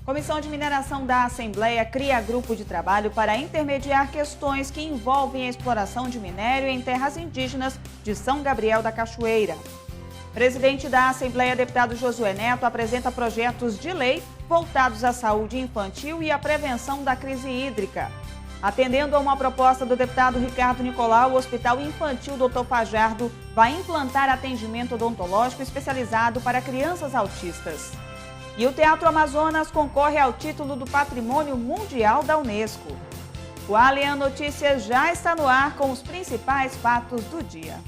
Comissão de Mineração da Assembleia cria grupo de trabalho para intermediar questões que envolvem a exploração de minério em terras indígenas de São Gabriel da Cachoeira. Presidente da Assembleia, deputado Josué Neto, apresenta projetos de lei voltados à saúde infantil e à prevenção da crise hídrica. Atendendo a uma proposta do deputado Ricardo Nicolau, o Hospital Infantil Dr. Fajardo vai implantar atendimento odontológico especializado para crianças autistas. E o Teatro Amazonas concorre ao título do Patrimônio Mundial da Unesco. O Alian Notícias já está no ar com os principais fatos do dia.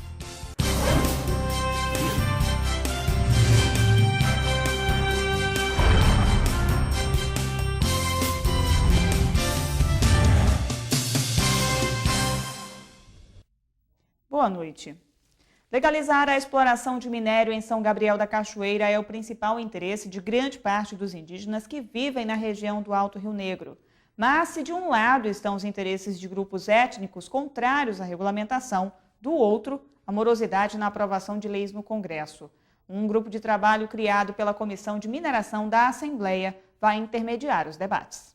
Boa noite. Legalizar a exploração de minério em São Gabriel da Cachoeira é o principal interesse de grande parte dos indígenas que vivem na região do Alto Rio Negro. Mas, se de um lado estão os interesses de grupos étnicos contrários à regulamentação, do outro, a morosidade na aprovação de leis no Congresso. Um grupo de trabalho criado pela Comissão de Mineração da Assembleia vai intermediar os debates.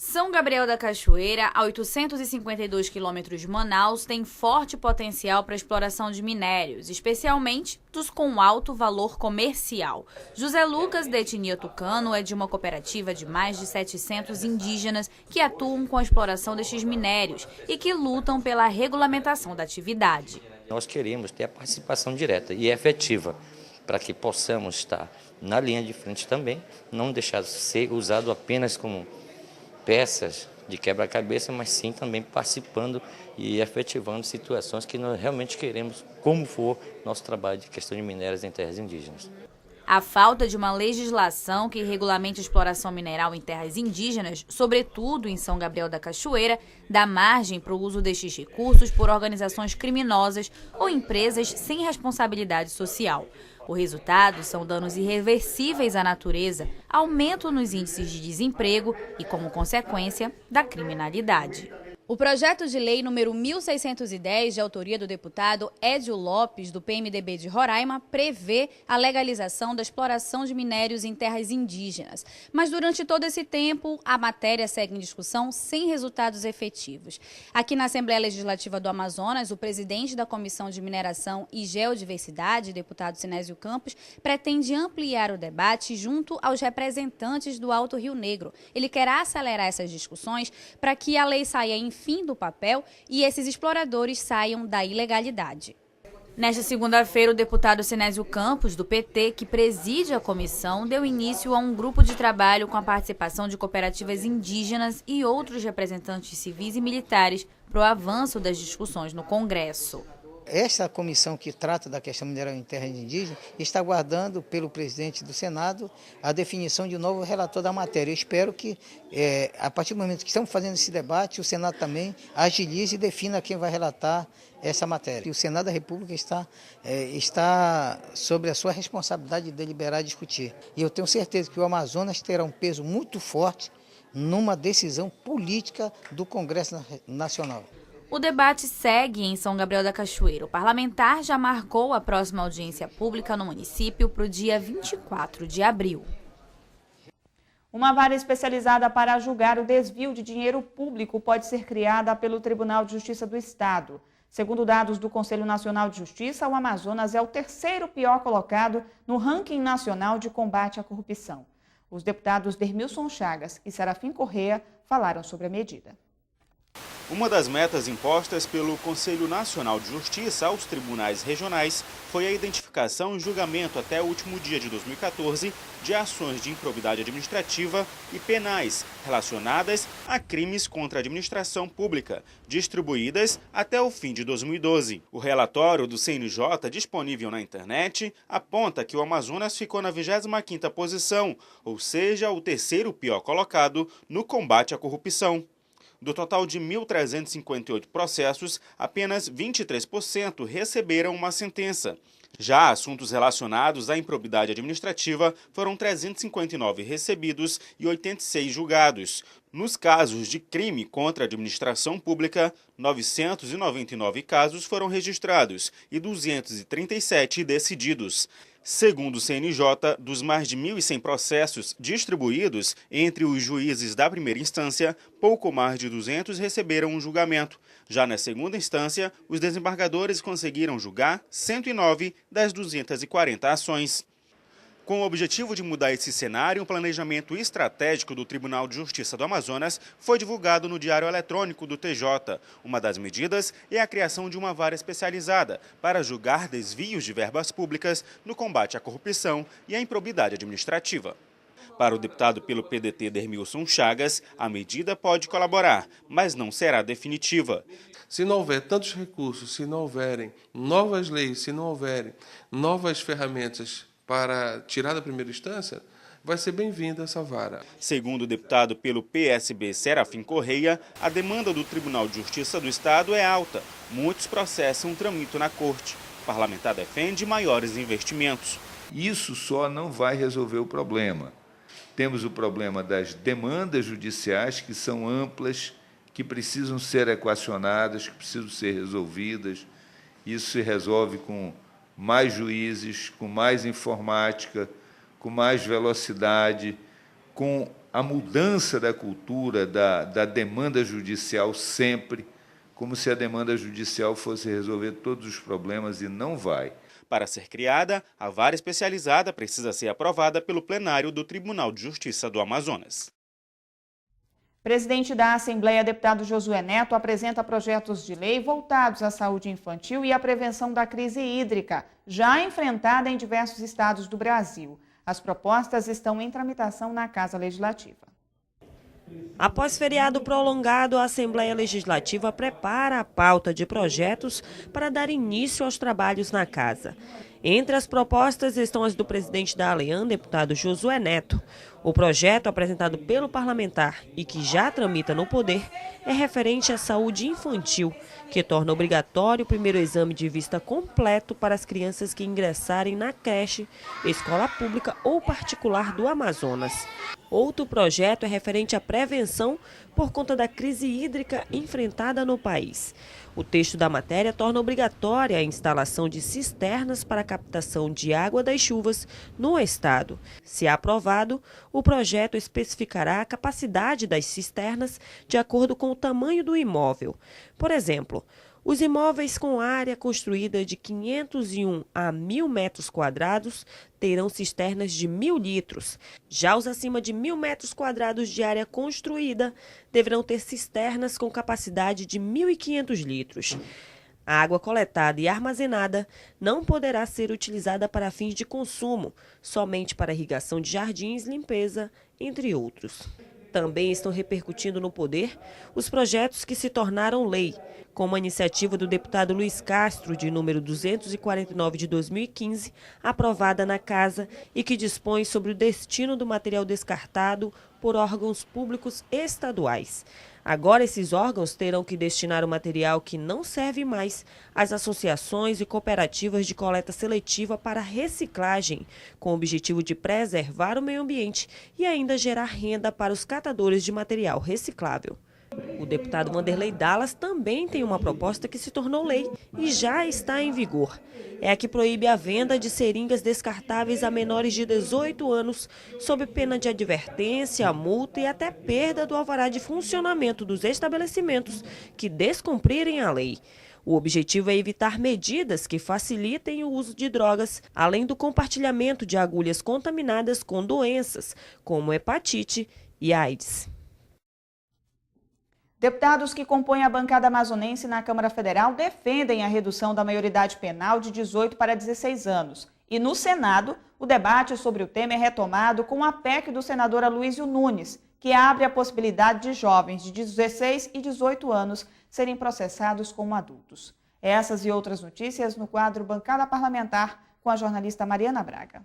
São Gabriel da Cachoeira, a 852 quilômetros de Manaus, tem forte potencial para a exploração de minérios, especialmente dos com alto valor comercial. José Lucas, da etnia tucano, é de uma cooperativa de mais de 700 indígenas que atuam com a exploração destes minérios e que lutam pela regulamentação da atividade. Nós queremos ter a participação direta e efetiva para que possamos estar na linha de frente também, não deixar de ser usado apenas como peças de quebra-cabeça, mas sim também participando e efetivando situações que nós realmente queremos, como for nosso trabalho de questão de minérios em terras indígenas. A falta de uma legislação que regulamente a exploração mineral em terras indígenas, sobretudo em São Gabriel da Cachoeira, dá margem para o uso destes recursos por organizações criminosas ou empresas sem responsabilidade social. O resultado são danos irreversíveis à natureza, aumento nos índices de desemprego e, como consequência, da criminalidade. O projeto de lei número 1610, de autoria do deputado Édio Lopes, do PMDB de Roraima, prevê a legalização da exploração de minérios em terras indígenas. Mas durante todo esse tempo, a matéria segue em discussão sem resultados efetivos. Aqui na Assembleia Legislativa do Amazonas, o presidente da Comissão de Mineração e Geodiversidade, deputado Sinésio Campos, pretende ampliar o debate junto aos representantes do Alto Rio Negro. Ele quer acelerar essas discussões para que a lei saia em fim do papel e esses exploradores saiam da ilegalidade. Nesta segunda-feira, o deputado Sinésio Campos, do PT, que preside a comissão, deu início a um grupo de trabalho com a participação de cooperativas indígenas e outros representantes civis e militares para o avanço das discussões no Congresso. Essa comissão que trata da questão mineral em terras indígenas está aguardando pelo presidente do Senado a definição de um novo relator da matéria. Eu espero que, a partir do momento que estamos fazendo esse debate, o Senado também agilize e defina quem vai relatar essa matéria. E o Senado da República está sobre a sua responsabilidade de deliberar e discutir. E eu tenho certeza que o Amazonas terá um peso muito forte numa decisão política do Congresso Nacional. O debate segue em São Gabriel da Cachoeira. O parlamentar já marcou a próxima audiência pública no município para o dia 24 de abril. Uma vara especializada para julgar o desvio de dinheiro público pode ser criada pelo Tribunal de Justiça do Estado. Segundo dados do Conselho Nacional de Justiça, o Amazonas é o terceiro pior colocado no ranking nacional de combate à corrupção. Os deputados Dermilson Chagas e Serafim Corrêa falaram sobre a medida. Uma das metas impostas pelo Conselho Nacional de Justiça aos tribunais regionais foi a identificação e julgamento até o último dia de 2014 de ações de improbidade administrativa e penais relacionadas a crimes contra a administração pública, distribuídas até o fim de 2012. O relatório do CNJ, disponível na internet, aponta que o Amazonas ficou na 25ª posição, ou seja, o terceiro pior colocado no combate à corrupção. Do total de 1.358 processos, apenas 23% receberam uma sentença. Já assuntos relacionados à improbidade administrativa foram 359 recebidos e 86 julgados. Nos casos de crime contra a administração pública, 999 casos foram registrados e 237 decididos. Segundo o CNJ, dos mais de 1.100 processos distribuídos entre os juízes da primeira instância, pouco mais de 200 receberam um julgamento. Já na segunda instância, os desembargadores conseguiram julgar 109 das 240 ações. Com o objetivo de mudar esse cenário, um planejamento estratégico do Tribunal de Justiça do Amazonas foi divulgado no Diário Eletrônico do TJ. Uma das medidas é a criação de uma vara especializada para julgar desvios de verbas públicas no combate à corrupção e à improbidade administrativa. Para o deputado pelo PDT Dermilson Chagas, a medida pode colaborar, mas não será definitiva. Se não houver tantos recursos, se não houverem novas leis, se não houverem novas ferramentas para tirar da primeira instância, vai ser bem-vinda essa vara. Segundo o deputado pelo PSB Serafim Correia, a demanda do Tribunal de Justiça do Estado é alta. Muitos processam tramitam na corte. O parlamentar defende maiores investimentos. Isso só não vai resolver o problema. Temos o problema das demandas judiciais, que são amplas, que precisam ser equacionadas, que precisam ser resolvidas. Isso se resolve com mais juízes, com mais informática, com mais velocidade, com a mudança da cultura da demanda judicial sempre, como se a demanda judicial fosse resolver todos os problemas, e não vai. Para ser criada, a vara especializada precisa ser aprovada pelo plenário do Tribunal de Justiça do Amazonas. Presidente da Assembleia, deputado Josué Neto, apresenta projetos de lei voltados à saúde infantil e à prevenção da crise hídrica, já enfrentada em diversos estados do Brasil. As propostas estão em tramitação na Casa Legislativa. Após feriado prolongado, a Assembleia Legislativa prepara a pauta de projetos para dar início aos trabalhos na casa. Entre as propostas estão as do presidente da ALEAN, deputado Josué Neto. O projeto apresentado pelo parlamentar e que já tramita no poder é referente à saúde infantil, que torna obrigatório o primeiro exame de vista completo para as crianças que ingressarem na creche, escola pública ou particular do Amazonas. Outro projeto é referente à prevenção por conta da crise hídrica enfrentada no país. O texto da matéria torna obrigatória a instalação de cisternas para a captação de água das chuvas no estado. Se aprovado, o projeto especificará a capacidade das cisternas de acordo com o tamanho do imóvel. Por exemplo, os imóveis com área construída de 501 a 1.000 metros quadrados terão cisternas de 1.000 litros. Já os acima de 1.000 metros quadrados de área construída deverão ter cisternas com capacidade de 1.500 litros. A água coletada e armazenada não poderá ser utilizada para fins de consumo, somente para irrigação de jardins, limpeza, entre outros. Também estão repercutindo no poder os projetos que se tornaram lei, como a iniciativa do deputado Luiz Castro, de número 249 de 2015, aprovada na Casa e que dispõe sobre o destino do material descartado por órgãos públicos estaduais. Agora, esses órgãos terão que destinar o material que não serve mais às associações e cooperativas de coleta seletiva para reciclagem, com o objetivo de preservar o meio ambiente e ainda gerar renda para os catadores de material reciclável. O deputado Vanderlei Dallas também tem uma proposta que se tornou lei e já está em vigor. É a que proíbe a venda de seringas descartáveis a menores de 18 anos, sob pena de advertência, multa e até perda do alvará de funcionamento dos estabelecimentos que descumprirem a lei. O objetivo é evitar medidas que facilitem o uso de drogas, além do compartilhamento de agulhas contaminadas com doenças, como hepatite e AIDS. Deputados que compõem a bancada amazonense na Câmara Federal defendem a redução da maioridade penal de 18 para 16 anos. E no Senado, o debate sobre o tema é retomado com a PEC do senador Aloysio Nunes, que abre a possibilidade de jovens de 16 e 18 anos serem processados como adultos. Essas e outras notícias no quadro Bancada Parlamentar com a jornalista Mariana Braga.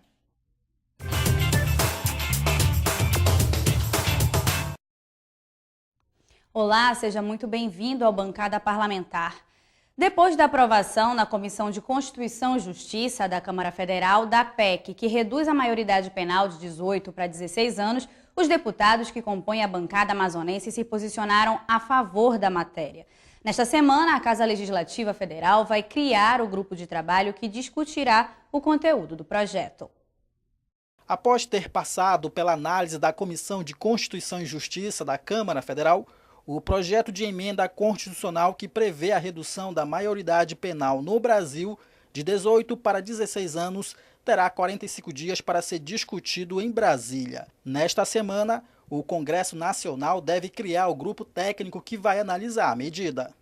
Olá, seja muito bem-vindo ao Bancada Parlamentar. Depois da aprovação na Comissão de Constituição e Justiça da Câmara Federal da PEC, que reduz a maioridade penal de 18 para 16 anos, Os deputados que compõem a bancada amazonense se posicionaram a favor da matéria. Nesta semana, a Casa Legislativa Federal vai criar o grupo de trabalho que discutirá o conteúdo do projeto. Após ter passado pela análise da Comissão de Constituição e Justiça da Câmara Federal, o projeto de emenda constitucional que prevê a redução da maioridade penal no Brasil de 18 para 16 anos terá 45 dias para ser discutido em Brasília. Nesta semana, o Congresso Nacional deve criar o grupo técnico que vai analisar a medida.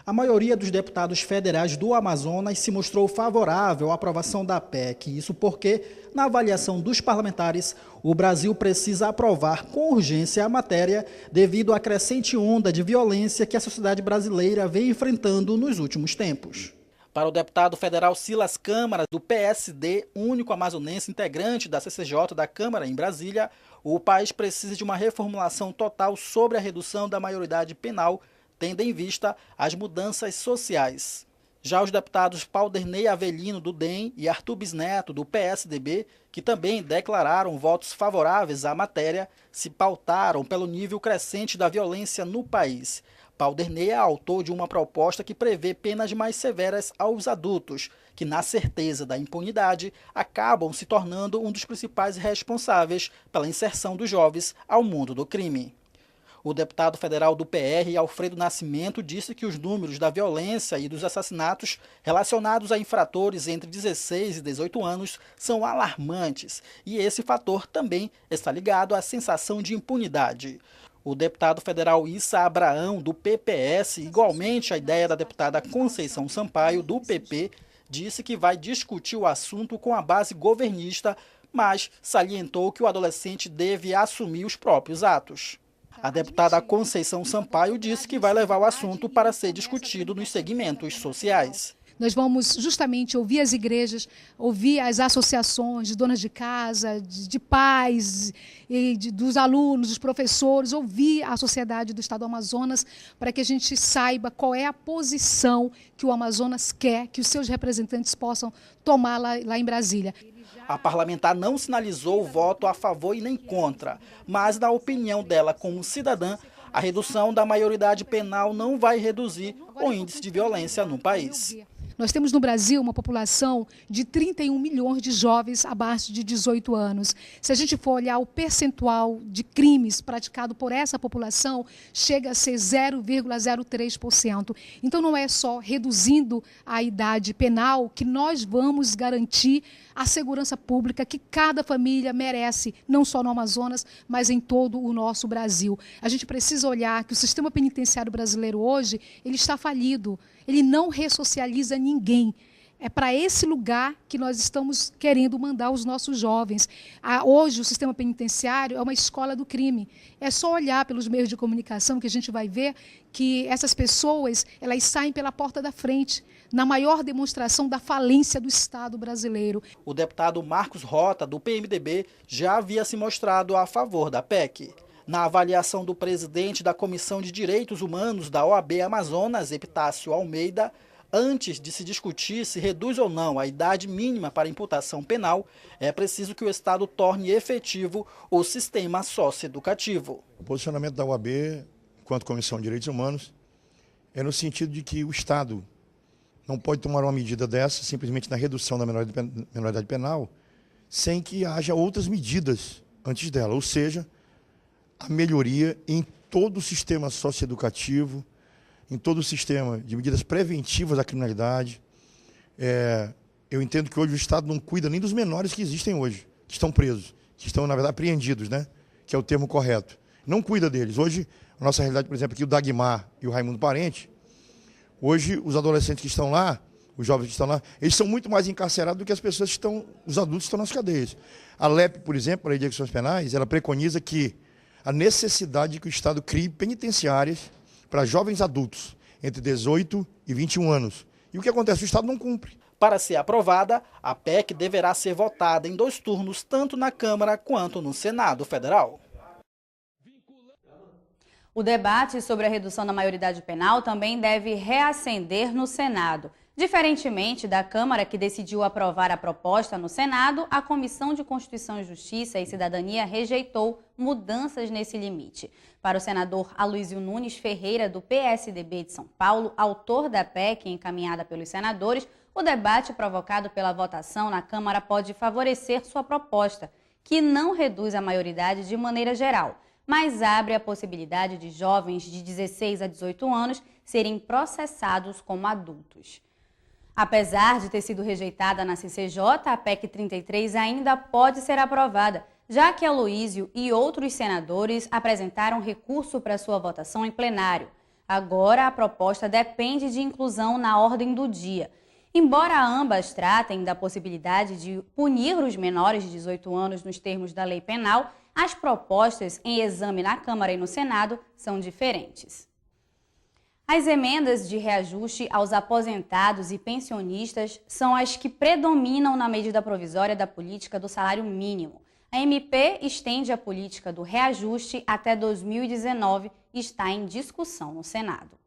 A maioria dos deputados federais do Amazonas se mostrou favorável à aprovação da PEC. Isso porque, na avaliação dos parlamentares, o Brasil precisa aprovar com urgência a matéria devido à crescente onda de violência que a sociedade brasileira vem enfrentando nos últimos tempos. Para o deputado federal Silas Câmara, do PSD, único amazonense integrante da CCJ da Câmara em Brasília, o país precisa de uma reformulação total sobre a redução da maioridade penal, tendo em vista as mudanças sociais. Já os deputados Paulderney Avelino, do DEM, e Arthur Bisneto, do PSDB, que também declararam votos favoráveis à matéria, se pautaram pelo nível crescente da violência no país. Paulderney é autor de uma proposta que prevê penas mais severas aos adultos, que, na certeza da impunidade, acabam se tornando um dos principais responsáveis pela inserção dos jovens ao mundo do crime. O deputado federal do PR, Alfredo Nascimento, disse que os números da violência e dos assassinatos relacionados a infratores entre 16 e 18 anos são alarmantes, e esse fator também está ligado à sensação de impunidade. O deputado federal Issa Abraão, do PPS, igualmente a ideia da deputada Conceição Sampaio, do PP, disse que vai discutir o assunto com a base governista, mas salientou que o adolescente deve assumir os próprios atos. A deputada Conceição Sampaio disse que vai levar o assunto para ser discutido nos segmentos sociais. Nós vamos justamente ouvir as igrejas, ouvir as associações de donas de casa, de pais, dos alunos, dos professores, ouvir a sociedade do Estado do Amazonas para que a gente saiba qual é a posição que o Amazonas quer que os seus representantes possam tomar lá em Brasília. A parlamentar não sinalizou o voto a favor e nem contra, mas, na opinião dela como cidadã, a redução da maioridade penal não vai reduzir o índice de violência no país. Nós temos no Brasil uma população de 31 milhões de jovens abaixo de 18 anos. Se a gente for olhar o percentual de crimes praticado por essa população, chega a ser 0,03%. Então não é só reduzindo a idade penal que nós vamos garantir a segurança pública que cada família merece, não só no Amazonas, mas em todo o nosso Brasil. A gente precisa olhar que o sistema penitenciário brasileiro hoje, ele está falido. Ele não ressocializa ninguém. É para esse lugar que nós estamos querendo mandar os nossos jovens. Hoje, o sistema penitenciário é uma escola do crime. É só olhar pelos meios de comunicação que a gente vai ver que essas pessoas elas saem pela porta da frente, na maior demonstração da falência do Estado brasileiro. O deputado Marcos Rota, do PMDB, já havia se mostrado a favor da PEC. Na avaliação do presidente da Comissão de Direitos Humanos da OAB Amazonas, Epitácio Almeida, antes de se discutir se reduz ou não a idade mínima para imputação penal, é preciso que o Estado torne efetivo o sistema socioeducativo. O posicionamento da OAB, enquanto Comissão de Direitos Humanos, é no sentido de que o Estado não pode tomar uma medida dessa, simplesmente na redução da menoridade penal, sem que haja outras medidas antes dela, ou seja, a melhoria em todo o sistema socioeducativo, em todo o sistema de medidas preventivas da criminalidade. Eu entendo que hoje o Estado não cuida nem dos menores que existem hoje, que estão presos, que estão, na verdade, apreendidos, né? Que é o termo correto. Não cuida deles. Hoje, a nossa realidade, por exemplo, aqui o Dagmar e o Raimundo Parente, hoje os adolescentes que estão lá, os jovens que estão lá, eles são muito mais encarcerados do que as pessoas que estão, os adultos que estão nas cadeias. A LEP, por exemplo, a Lei de Execuções Penais, ela preconiza que a necessidade de que o Estado crie penitenciárias para jovens adultos entre 18 e 21 anos. E o que acontece? O Estado não cumpre. Para ser aprovada, a PEC deverá ser votada em 2 turnos, tanto na Câmara quanto no Senado Federal. O debate sobre a redução da maioridade penal também deve reacender no Senado. Diferentemente da Câmara, que decidiu aprovar a proposta no Senado, a Comissão de Constituição e Justiça e Cidadania rejeitou mudanças nesse limite. Para o senador Aloysio Nunes Ferreira, do PSDB de São Paulo, autor da PEC encaminhada pelos senadores, o debate provocado pela votação na Câmara pode favorecer sua proposta, que não reduz a maioridade de maneira geral, mas abre a possibilidade de jovens de 16 a 18 anos serem processados como adultos. Apesar de ter sido rejeitada na CCJ, a PEC 33 ainda pode ser aprovada, já que Aloysio e outros senadores apresentaram recurso para sua votação em plenário. Agora, a proposta depende de inclusão na ordem do dia. Embora ambas tratem da possibilidade de punir os menores de 18 anos nos termos da lei penal, as propostas em exame na Câmara e no Senado são diferentes. As emendas de reajuste aos aposentados e pensionistas são as que predominam na medida provisória da política do salário mínimo. A MP estende a política do reajuste até 2019 e está em discussão no Senado.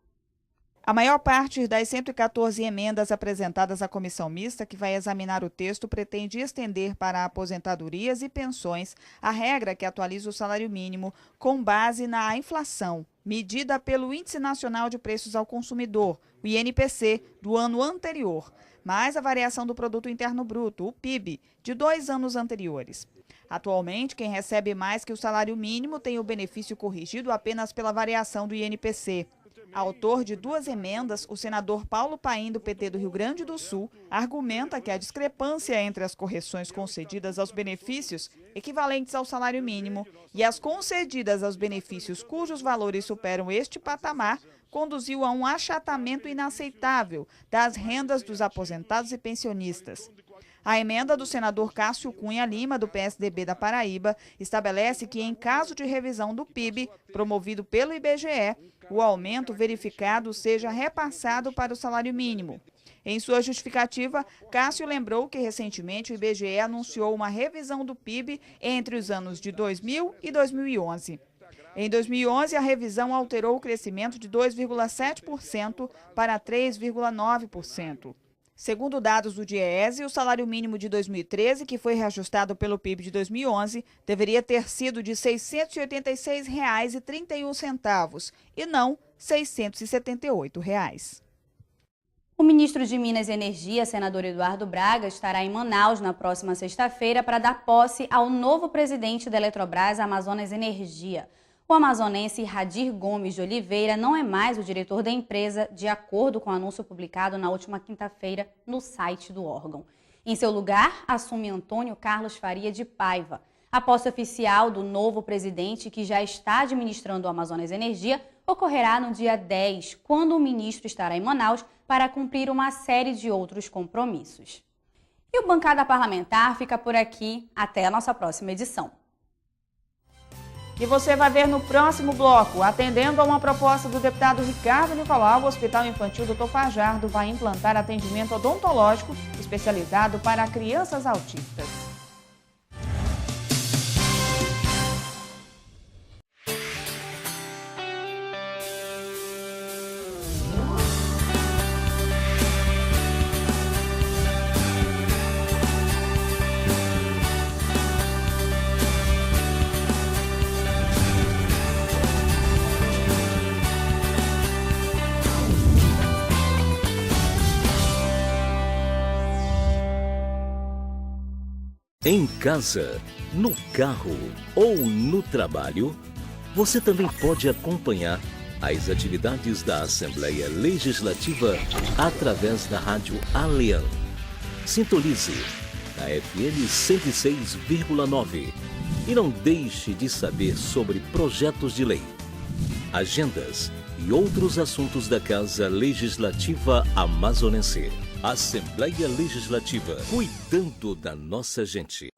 A maior parte das 114 emendas apresentadas à comissão mista, que vai examinar o texto, pretende estender para aposentadorias e pensões a regra que atualiza o salário mínimo com base na inflação, medida pelo Índice Nacional de Preços ao Consumidor, o INPC, do ano anterior, mais a variação do Produto Interno Bruto, o PIB, de 2 anos anteriores. Atualmente, quem recebe mais que o salário mínimo tem o benefício corrigido apenas pela variação do INPC. Autor de 2 emendas, o senador Paulo Paim, do PT do Rio Grande do Sul, argumenta que a discrepância entre as correções concedidas aos benefícios equivalentes ao salário mínimo e as concedidas aos benefícios cujos valores superam este patamar conduziu a um achatamento inaceitável das rendas dos aposentados e pensionistas. A emenda do senador Cássio Cunha Lima, do PSDB da Paraíba, estabelece que, em caso de revisão do PIB, promovido pelo IBGE, o aumento verificado seja repassado para o salário mínimo. Em sua justificativa, Cássio lembrou que, recentemente, o IBGE anunciou uma revisão do PIB entre os anos de 2000 e 2011. Em 2011, a revisão alterou o crescimento de 2,7% para 3,9%. Segundo dados do DIEESE, o salário mínimo de 2013, que foi reajustado pelo PIB de 2011, deveria ter sido de R$ 686,31 e não R$ 678. O ministro de Minas e Energia, senador Eduardo Braga, estará em Manaus na próxima sexta-feira para dar posse ao novo presidente da Eletrobras, Amazonas Energia. O amazonense Radir Gomes de Oliveira não é mais o diretor da empresa, de acordo com o anúncio publicado na última quinta-feira no site do órgão. Em seu lugar, assume Antônio Carlos Faria de Paiva. A posse oficial do novo presidente, que já está administrando o Amazonas Energia, ocorrerá no dia 10, quando o ministro estará em Manaus para cumprir uma série de outros compromissos. E o Bancada Parlamentar fica por aqui. Até a nossa próxima edição. E você vai ver no próximo bloco, atendendo a uma proposta do deputado Ricardo Nicolau, o Hospital Infantil Dr. Fajardo vai implantar atendimento odontológico especializado para crianças autistas. Em casa, no carro ou no trabalho, você também pode acompanhar as atividades da Assembleia Legislativa através da Rádio Alean. Sintonize na FM 106,9 e não deixe de saber sobre projetos de lei, agendas e outros assuntos da Casa Legislativa Amazonense. Assembleia Legislativa, cuidando da nossa gente.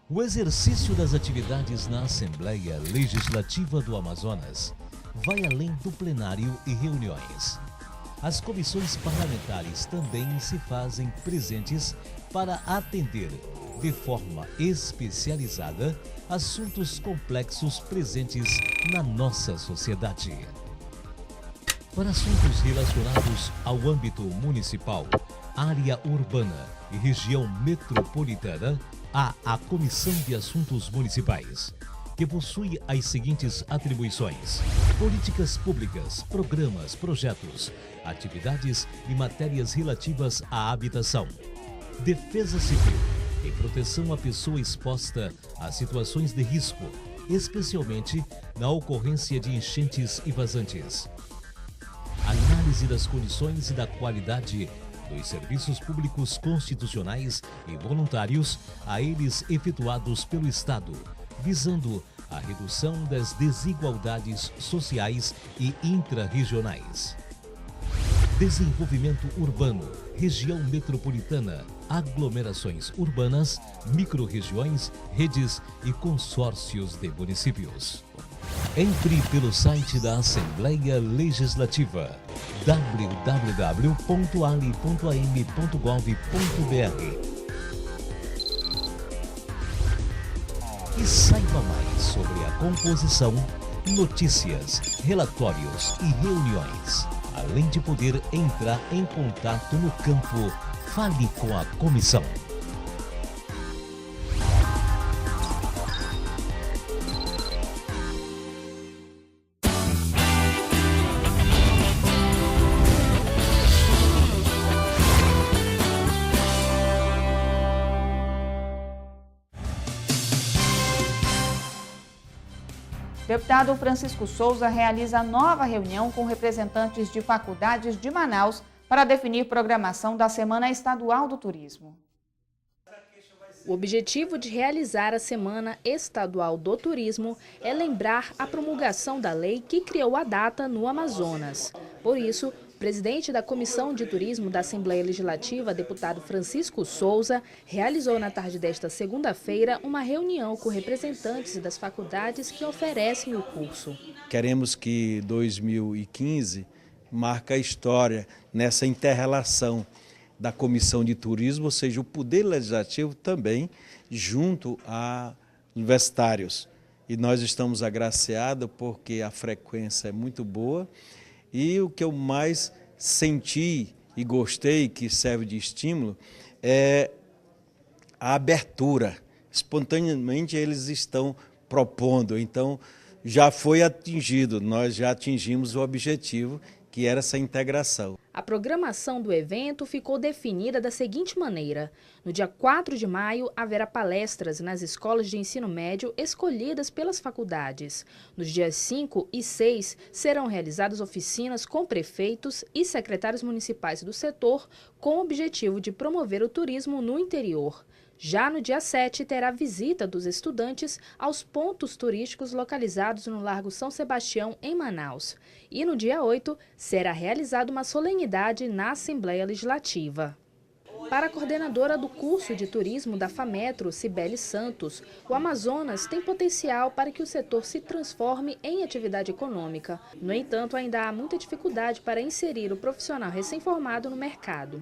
O exercício das atividades na Assembleia Legislativa do Amazonas vai além do plenário e reuniões. As comissões parlamentares também se fazem presentes para atender de forma especializada assuntos complexos presentes na nossa sociedade. Para assuntos relacionados ao âmbito municipal, área urbana e região metropolitana, há a Comissão de Assuntos Municipais, que possui as seguintes atribuições: políticas públicas, programas, projetos, atividades e matérias relativas à habitação, defesa civil e proteção à pessoa exposta a situações de risco, especialmente na ocorrência de enchentes e vazantes. Análise das condições e da qualidade dos serviços públicos constitucionais e voluntários a eles efetuados pelo Estado, visando a redução das desigualdades sociais e intrarregionais. Desenvolvimento urbano, região metropolitana, aglomerações urbanas, microrregiões, redes e consórcios de municípios. Entre pelo site da Assembleia Legislativa www.ali.am.gov.br e saiba mais sobre a composição, notícias, relatórios e reuniões. Além de poder entrar em contato no campo, fale com a comissão. Deputado Francisco Souza realiza nova reunião com representantes de faculdades de Manaus para definir programação da Semana Estadual do Turismo. O objetivo de realizar a Semana Estadual do Turismo é lembrar a promulgação da lei que criou a data no Amazonas. Por isso, o presidente da Comissão de Turismo da Assembleia Legislativa, deputado Francisco Souza, realizou na tarde desta segunda-feira uma reunião com representantes das faculdades que oferecem o curso. Queremos que 2015 marque a história nessa inter-relação da Comissão de Turismo, ou seja, o Poder Legislativo também junto a universitários. E nós estamos agraciados porque a frequência é muito boa e o que eu mais senti e gostei, que serve de estímulo, é a abertura. Espontaneamente eles estão propondo, então já foi atingido, nós já atingimos o objetivo, que era essa integração. A programação do evento ficou definida da seguinte maneira: no dia 4 de maio, haverá palestras nas escolas de ensino médio escolhidas pelas faculdades. Nos dias 5 e 6, serão realizadas oficinas com prefeitos e secretários municipais do setor, com o objetivo de promover o turismo no interior. Já no dia 7, terá visita dos estudantes aos pontos turísticos localizados no Largo São Sebastião, em Manaus. E no dia 8, será realizada uma solenidade na Assembleia Legislativa. Para a coordenadora do curso de turismo da FAMetro, Cibele Santos, o Amazonas tem potencial para que o setor se transforme em atividade econômica. No entanto, ainda há muita dificuldade para inserir o profissional recém-formado no mercado.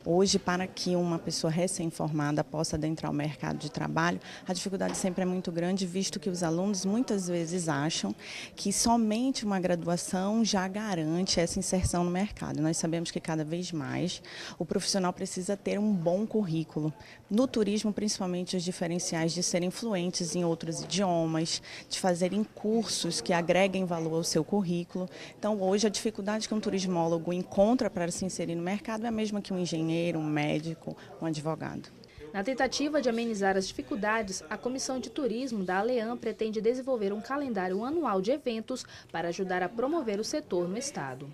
Hoje, para que uma pessoa recém-formada possa adentrar o mercado de trabalho, a dificuldade sempre é muito grande, visto que os alunos muitas vezes acham que somente uma graduação já garante essa inserção no mercado. Nós sabemos que cada vez mais o profissional precisa ter um bom currículo. No turismo, principalmente os diferenciais de serem fluentes em outros idiomas, de fazerem cursos que agreguem valor ao seu currículo. Então, hoje, a dificuldade que um turismólogo encontra para se inserir no mercado é a mesma que um engenheiro, um médico, um advogado. Na tentativa de amenizar as dificuldades, a Comissão de Turismo da ALEAM pretende desenvolver um calendário anual de eventos para ajudar a promover o setor no estado.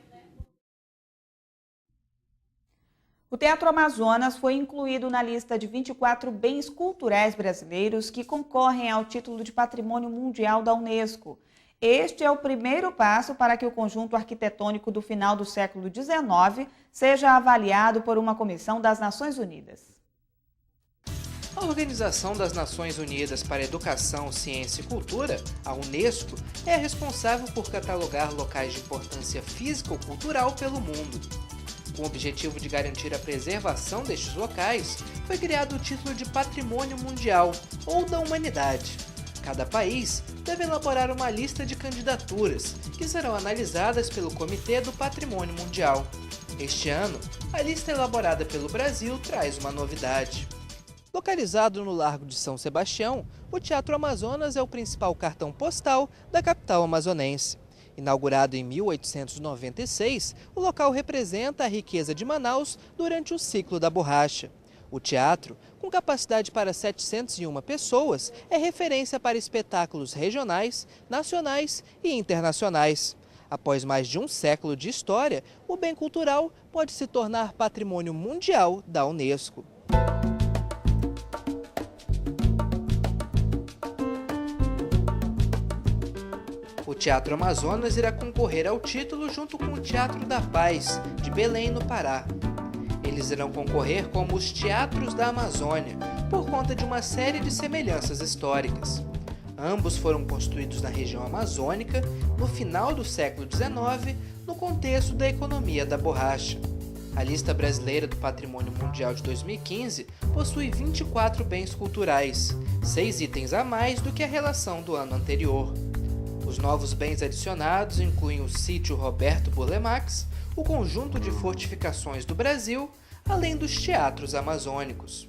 O Teatro Amazonas foi incluído na lista de 24 bens culturais brasileiros que concorrem ao título de Patrimônio Mundial da Unesco. Este é o primeiro passo para que o conjunto arquitetônico do final do século XIX seja avaliado por uma comissão das Nações Unidas. A Organização das Nações Unidas para Educação, Ciência e Cultura, a Unesco, é responsável por catalogar locais de importância física ou cultural pelo mundo. Com o objetivo de garantir a preservação destes locais, foi criado o título de Patrimônio Mundial ou da Humanidade. Cada país deve elaborar uma lista de candidaturas, que serão analisadas pelo Comitê do Patrimônio Mundial. Este ano, a lista elaborada pelo Brasil traz uma novidade. Localizado no Largo de São Sebastião, o Teatro Amazonas é o principal cartão postal da capital amazonense. Inaugurado em 1896, o local representa a riqueza de Manaus durante o ciclo da borracha. O teatro, com capacidade para 701 pessoas, é referência para espetáculos regionais, nacionais e internacionais. Após mais de um século de história, o bem cultural pode se tornar patrimônio mundial da Unesco. O Teatro Amazonas irá concorrer ao título junto com o Teatro da Paz, de Belém, no Pará. Eles irão concorrer como os Teatros da Amazônia, por conta de uma série de semelhanças históricas. Ambos foram construídos na região amazônica, no final do século XIX, no contexto da economia da borracha. A lista brasileira do Patrimônio Mundial de 2015 possui 24 bens culturais, 6 itens a mais do que a relação do ano anterior. Os novos bens adicionados incluem o sítio Roberto Burle-Marx, o conjunto de fortificações do Brasil, além dos teatros amazônicos.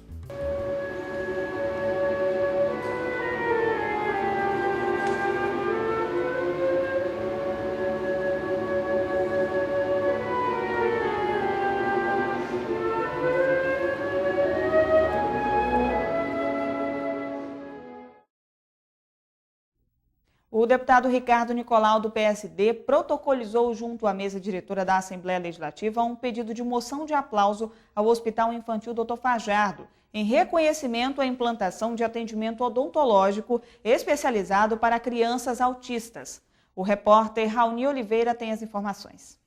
O deputado Ricardo Nicolau, do PSD, protocolizou junto à mesa diretora da Assembleia Legislativa um pedido de moção de aplauso ao Hospital Infantil Dr. Fajardo, em reconhecimento à implantação de atendimento odontológico especializado para crianças autistas. O repórter Raoni Oliveira tem as informações.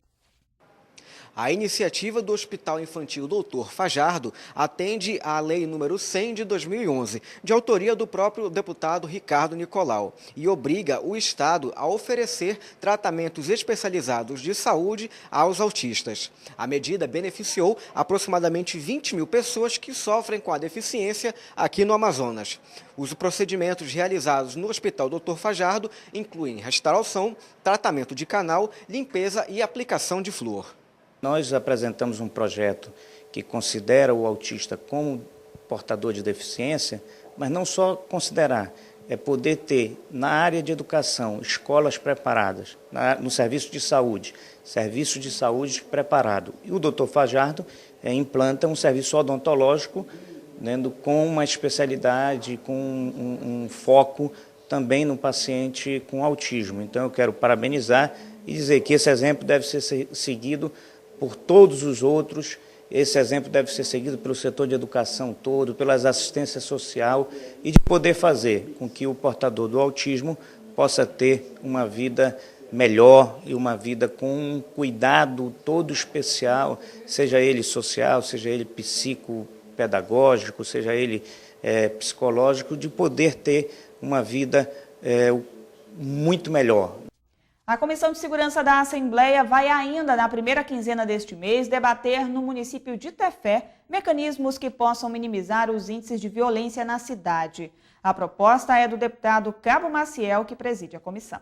A iniciativa do Hospital Infantil Dr. Fajardo atende à Lei nº 100 de 2011, de autoria do próprio deputado Ricardo Nicolau, e obriga o Estado a oferecer tratamentos especializados de saúde aos autistas. A medida beneficiou aproximadamente 20 mil pessoas que sofrem com a deficiência aqui no Amazonas. Os procedimentos realizados no Hospital Dr. Fajardo incluem restauração, tratamento de canal, limpeza e aplicação de flúor. Nós apresentamos um projeto que considera o autista como portador de deficiência, mas não só considerar, é poder ter na área de educação escolas preparadas, no serviço de saúde preparado. E o Dr. Fajardo implanta um serviço odontológico, com uma especialidade, com um foco também no paciente com autismo. Então eu quero parabenizar e dizer que esse exemplo deve ser seguido por todos os outros. Esse exemplo deve ser seguido pelo setor de educação todo, pela assistência social e de poder fazer com que o portador do autismo possa ter uma vida melhor e uma vida com um cuidado todo especial, seja ele social, seja ele psicopedagógico, seja ele psicológico, de poder ter uma vida muito melhor. A Comissão de Segurança da Assembleia vai ainda, na primeira quinzena deste mês, debater no município de Tefé mecanismos que possam minimizar os índices de violência na cidade. A proposta é do deputado Cabo Maciel, que preside a comissão.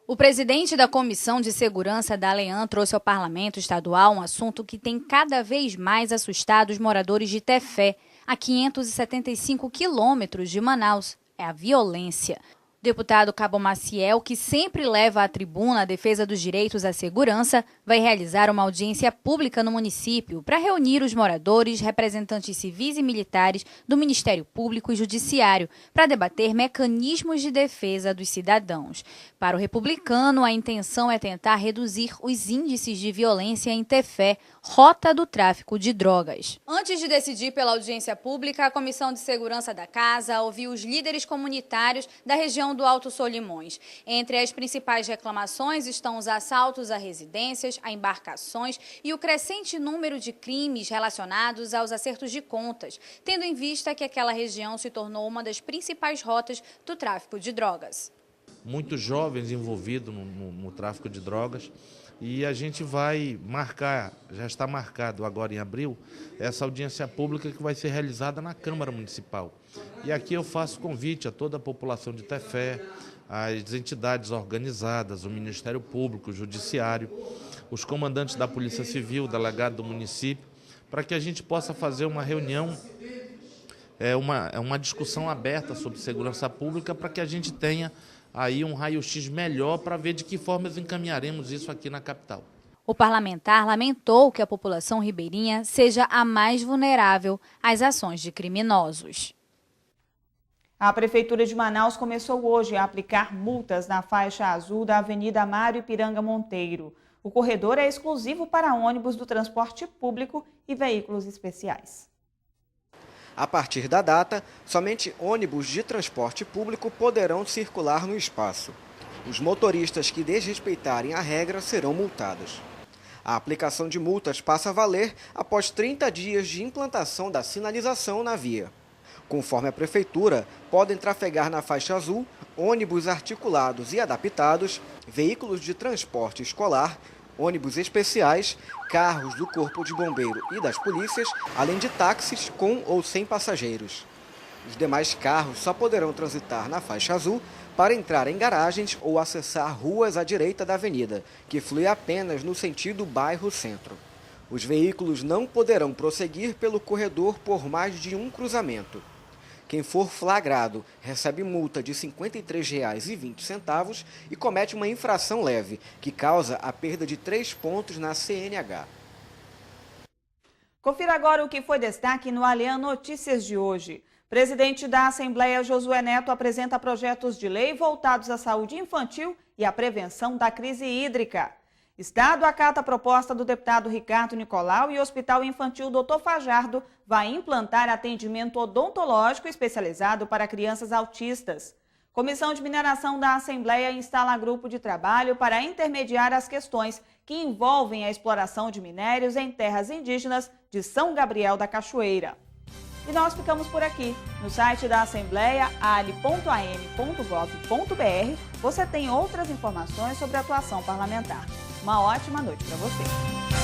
O presidente da Comissão de Segurança da ALEAN trouxe ao Parlamento Estadual um assunto que tem cada vez mais assustado os moradores de Tefé, a 575 quilômetros de Manaus. É a violência. O deputado Cabo Maciel, que sempre leva à tribuna a defesa dos direitos à segurança, vai realizar uma audiência pública no município para reunir os moradores, representantes civis e militares do Ministério Público e Judiciário para debater mecanismos de defesa dos cidadãos. Para o republicano, a intenção é tentar reduzir os índices de violência em Tefé, rota do tráfico de drogas. Antes de decidir pela audiência pública, a Comissão de Segurança da Casa ouviu os líderes comunitários da região do Alto Solimões. Entre as principais reclamações estão os assaltos a residências, pessoas a embarcações e o crescente número de crimes relacionados aos acertos de contas, tendo em vista que aquela região se tornou uma das principais rotas do tráfico de drogas. Muitos jovens envolvidos no tráfico de drogas, e a gente vai marcar, já está marcado agora em abril, essa audiência pública que vai ser realizada na Câmara Municipal. E aqui eu faço convite a toda a população de Tefé, as entidades organizadas, o Ministério Público, o Judiciário, os comandantes da Polícia Civil, o delegado do município, para que a gente possa fazer uma reunião, uma discussão aberta sobre segurança pública, para que a gente tenha aí um raio-x melhor para ver de que forma encaminharemos isso aqui na capital. O parlamentar lamentou que a população ribeirinha seja a mais vulnerável às ações de criminosos. A Prefeitura de Manaus começou hoje a aplicar multas na faixa azul da Avenida Mário Ipiranga Monteiro. O corredor é exclusivo para ônibus do transporte público e veículos especiais. A partir da data, somente ônibus de transporte público poderão circular no espaço. Os motoristas que desrespeitarem a regra serão multados. A aplicação de multas passa a valer após 30 dias de implantação da sinalização na via. Conforme a Prefeitura, podem trafegar na faixa azul ônibus articulados e adaptados, veículos de transporte escolar, ônibus especiais, carros do Corpo de Bombeiro e das polícias, além de táxis com ou sem passageiros. Os demais carros só poderão transitar na faixa azul para entrar em garagens ou acessar ruas à direita da avenida, que flui apenas no sentido bairro-centro. Os veículos não poderão prosseguir pelo corredor por mais de um cruzamento. Quem for flagrado recebe multa de R$ 53,20 e comete uma infração leve, que causa a perda de 3 pontos na CNH. Confira agora o que foi destaque no Alian Notícias de hoje. Presidente da Assembleia, Josué Neto, apresenta projetos de lei voltados à saúde infantil e à prevenção da crise hídrica. Estado acata a proposta do deputado Ricardo Nicolau e o Hospital Infantil Dr. Fajardo vai implantar atendimento odontológico especializado para crianças autistas. Comissão de Mineração da Assembleia instala grupo de trabalho para intermediar as questões que envolvem a exploração de minérios em terras indígenas de São Gabriel da Cachoeira. E nós ficamos por aqui. No site da Assembleia, ali.am.gov.br, você tem outras informações sobre a atuação parlamentar. Uma ótima noite para você.